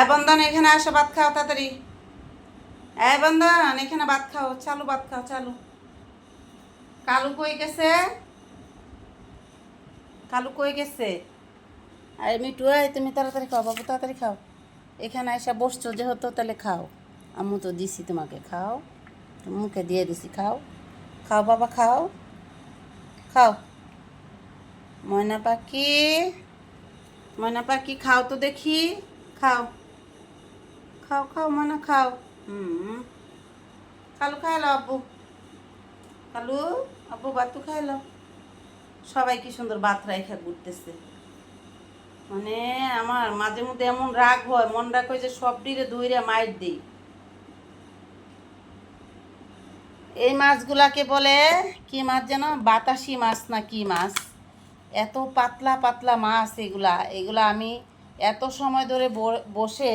বন্ধন এখানে আসো, ভাত খাও তাড়াতাড়ি। বন্ধন এখানে ভাত খাও, চালু ভাত খাও চালু। কালু কই গেছে? কালু কই গেছে? আরে মিটু, তুমি তাড়াতাড়ি খাও বাবু, তাড়াতাড়ি খাও। এখানে এসে বসছো যেহেতু তাহলে খাও। আম্মু তো দিছি তোমাকে, খাও। মুখে দিয়ে দিছি, খাও। খাও বাবা, খাও। খাও। ময়না পাখি, ময়না পাখি খাও তো দেখি। খাও, খাও খাও ময়না খাও। হুম। কালু খাইলো আব্বু। কালু, আব্বু বাতু খাইলো। সবাই কি সুন্দর ভাত রাইখা ঘুরতেছে। মানে আমার মাঝে মধ্যে এমন রাগ হয়, মন রাগ হয় যে সব ডিরে ধইরা মাইর দিই। এই মাছগুলাকে বলে কি মাছ যেন, বাতাসি মাছ না কি মাছ। এত পাতলা পাতলা মাছ এগুলা, এগুলা আমি এত সময় ধরে বসে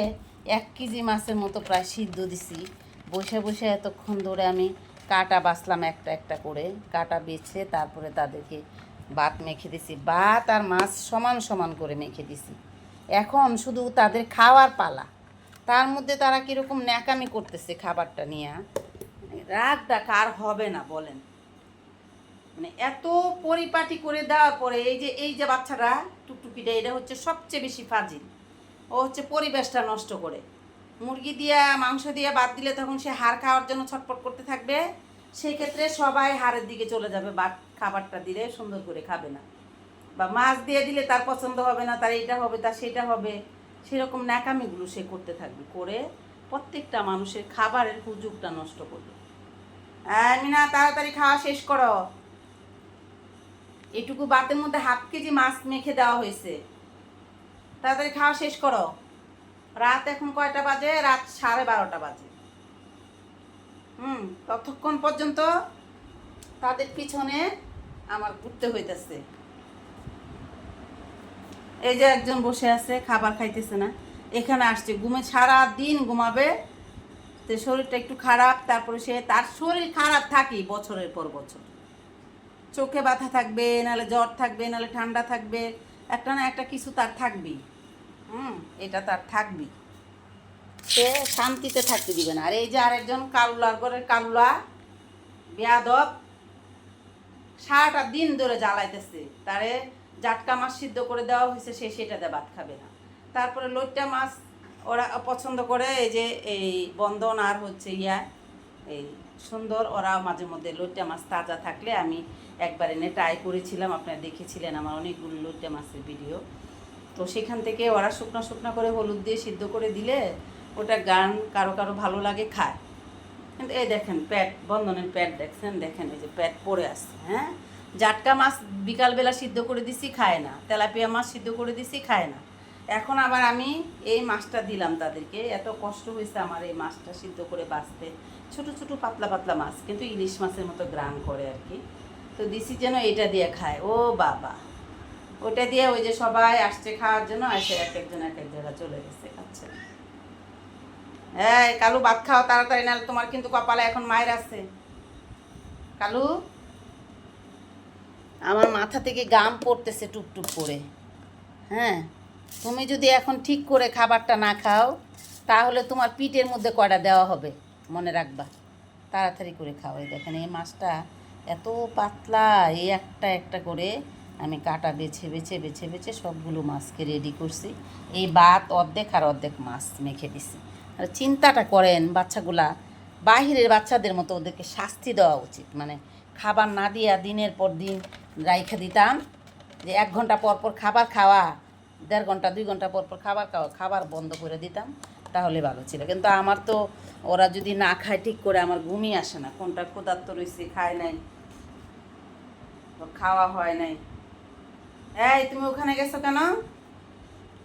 1 কেজি মাছের মতো প্রায় সিদ্ধ দিছি। বসে বসে এতক্ষণ ধরে আমি কাটা বাছলাম একটা একটা করে, কাটা বেছে তারপরে তাদেরকে ভাত মেখে দিছি। ভাত আর মাছ সমান সমান করে মেখে দিছি। এখন শুধু তাদের খাওয়ার পালা। তার মধ্যে তারা কীরকম ন্যাকামি করতেছে খাবারটা নিয়ে। রাগটা কার হবে না বলেন? মানে এত পরিপাটি করে দেওয়ার পরে এই যে বাচ্চাটা টুকটুকিটা, এটা হচ্ছে সবচেয়ে বেশি ফাজিল। ও হচ্ছে পরিবেশটা নষ্ট করে। মুরগি দিয়া মাংস দিয়ে বাদ দিলে তখন সে হাড় খাওয়ার জন্য ছটপট করতে থাকবে। সেই ক্ষেত্রে সবাই হাড়ের দিকে চলে যাবে, বাদ খাবারটা দিলে সুন্দর করে খাবে না। বা মাছ দিয়ে দিলে তার পছন্দ হবে না, তার এইটা হবে তার সেটা হবে। সেরকম ন্যাকামিগুলো সে করতে থাকবে, করে প্রত্যেকটা মানুষের খাবারের সুযোগটা নষ্ট করবে। মিনা তাড়াতাড়ি খাওয়া শেষ করো। এটুকু ভাতের মধ্যে 1/2 কেজি মাছ মেখে দেওয়া হয়েছে। তাড়াতাড়ি খাওয়া শেষ করো। রাত এখন কয়টা বাজে? রাত 12:30 বাজে। ততক্ষণ পর্যন্ত তাদের পিছনে আমার ঘুরতে হইতেছে। এই যে একজন বসে আছে, খাবার খাইতেছে না। এখানে আসছে ঘুমে, সারা দিন ঘুমাবে। তো শরীরটা একটু খারাপ, তারপরে তার শরীর খারাপ থাকি বছরের পর বছর। চোখে ব্যথা থাকবে, নাহলে জ্বর থাকবে, নাহলে ঠান্ডা থাকবে। একটা না একটা কিছু তার থাকবেই। এটা তার থাকবেই। সে শান্তিতে থাকতে দিবে না। আর এই যে আরেকজন কালুলার ঘরের কালুলা বেয়াদব, সারাটা দিন ধরে জ্বালাইতেছে। তারে জাটকা মাছ সিদ্ধ করে দেওয়া হয়েছে, সে সেটাতে ভাত খাবে না। তারপরে লইট্টা মাছ ওরা পছন্দ করে। এই যে এই বন্ধন আর হচ্ছে এই সুন্দর, ওরা মাঝে মধ্যে লইট্টা মাছ তাজা থাকলে আমি একবার এনে ট্রাই করেছিলাম, আপনারা দেখেছিলেন আমার অনেকগুলো লইট্টা মাছের ভিডিও। তো সেখান থেকে ওরা শুকনো শুকনো করে হলুদ দিয়ে সিদ্ধ করে দিলে ওটা গান কারো কারো ভালো লাগে, খায়। কিন্তু এই দেখেন প্যাট, বন্ধনের প্যাট দেখছেন, দেখেন এই যে প্যাট পড়ে আসছে। হ্যাঁ, জাটকা মাছ বিকালবেলা সিদ্ধ করে দিছি, খায় না। তেলাপিয়া মাছ সিদ্ধ করে দিছি, খায় না। এখন আবার আমি এই মাছটা দিলাম তাদেরকে। এত কষ্ট হয়েছে আমার এই মাছটা সিদ্ধ করে বাছতে। ছোট ছোট পাতলা পাতলা মাছ, কিন্তু ইলিশ মাছের মতো গ্রান করে আর কি। তো দিছি যেন এটা দিয়ে খায়। ও বাবা, ওটা দিয়ে ওই যে সবাই আসছে খাওয়ার জন্য, এসে এক একজন এক এক জায়গায় চলে গেছে, খাচ্ছে। হ্যাঁ কালু, ভাত খাও তাড়াতাড়ি, নাহলে তোমার কিন্তু কপালে এখন মায়ের আছে। কালু, আমার মাথা থেকে গাম পড়তেছে টুপটুপ করে। হ্যাঁ, তুমি যদি এখন ঠিক করে খাবারটা না খাও, তাহলে তোমার পিঠের মধ্যে কয়টা দেওয়া হবে মনে রাখবা। তাড়াতাড়ি করে খাও। এই দেখেন এই মাছটা এত পাতলা, এই একটা একটা করে আমি কাটা বেছে বেছে বেছে বেছে সবগুলো মাছকে রেডি করছি। এই ভাত অর্ধেক আর অর্ধেক মাছ মেখে দিছি। আর চিন্তাটা করেন, বাচ্চাগুলা বাহিরের বাচ্চাদের মতো ওদেরকে শাস্তি দেওয়া উচিত। মানে খাবার না দিয়া দিনের পর দিন রাইখা দিতাম, যে 1 ঘন্টা পর পর খাবার খাওয়া, 1.5 ঘন্টা 2 ঘন্টা পর পর খাবার খাওয়া, খাবার বন্ধ করে দিতাম, তাহলে ভালো ছিল। কিন্তু আমার তো ওরা যদি না খায় ঠিক করে, আমার ঘুমই আসে না। কোনটা ক্ষুধার্ত রয়েছে, খায় নাই, খাওয়া হয় নাই। এই তুমি ওখানে গেছো কেন?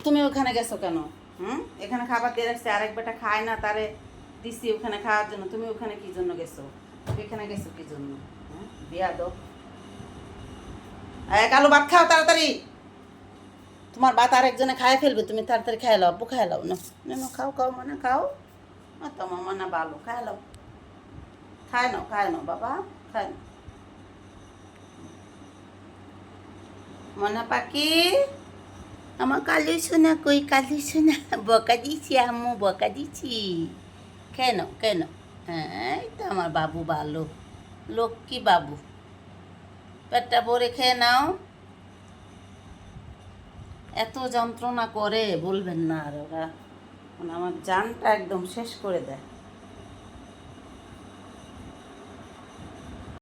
তুমি ওখানে গেছো কেন? এখানে খাবার দিয়ে রাখছে, আরেক বেটা খায় না, তারে দিছি ওখানে খাওয়ার জন্য। তুমি ওখানে কি জন্য গেছো? এখানে গেছো কি জন্য? বিয়াদব। কালো, ভাত খাও তাড়াতাড়ি। তোমার ভাত আরেকজনে খায় ফেলবে, তুমি তাড়াতাড়ি খাই লাও, আব্বু খাই লাও না। না খাও খাও মানে খাও। তোমার মানে ভালো, খাই লাও। খায় নাও বাবা, খায় নাও। মনা পাখি, আমার কালু সোনা কই, কালু সোনা? বকা দিচ্ছি আম্মু, বকা দিচ্ছি। কেন কেন? হ্যাঁ, এই তো আমার বাবু ভালো, লক্ষ্মী বাবু। পেটটা ভরে খেয়ে নাও। এত যন্ত্রণা করে বলবেন না আর ওরা, মানে আমার জানটা একদম শেষ করে দেয়।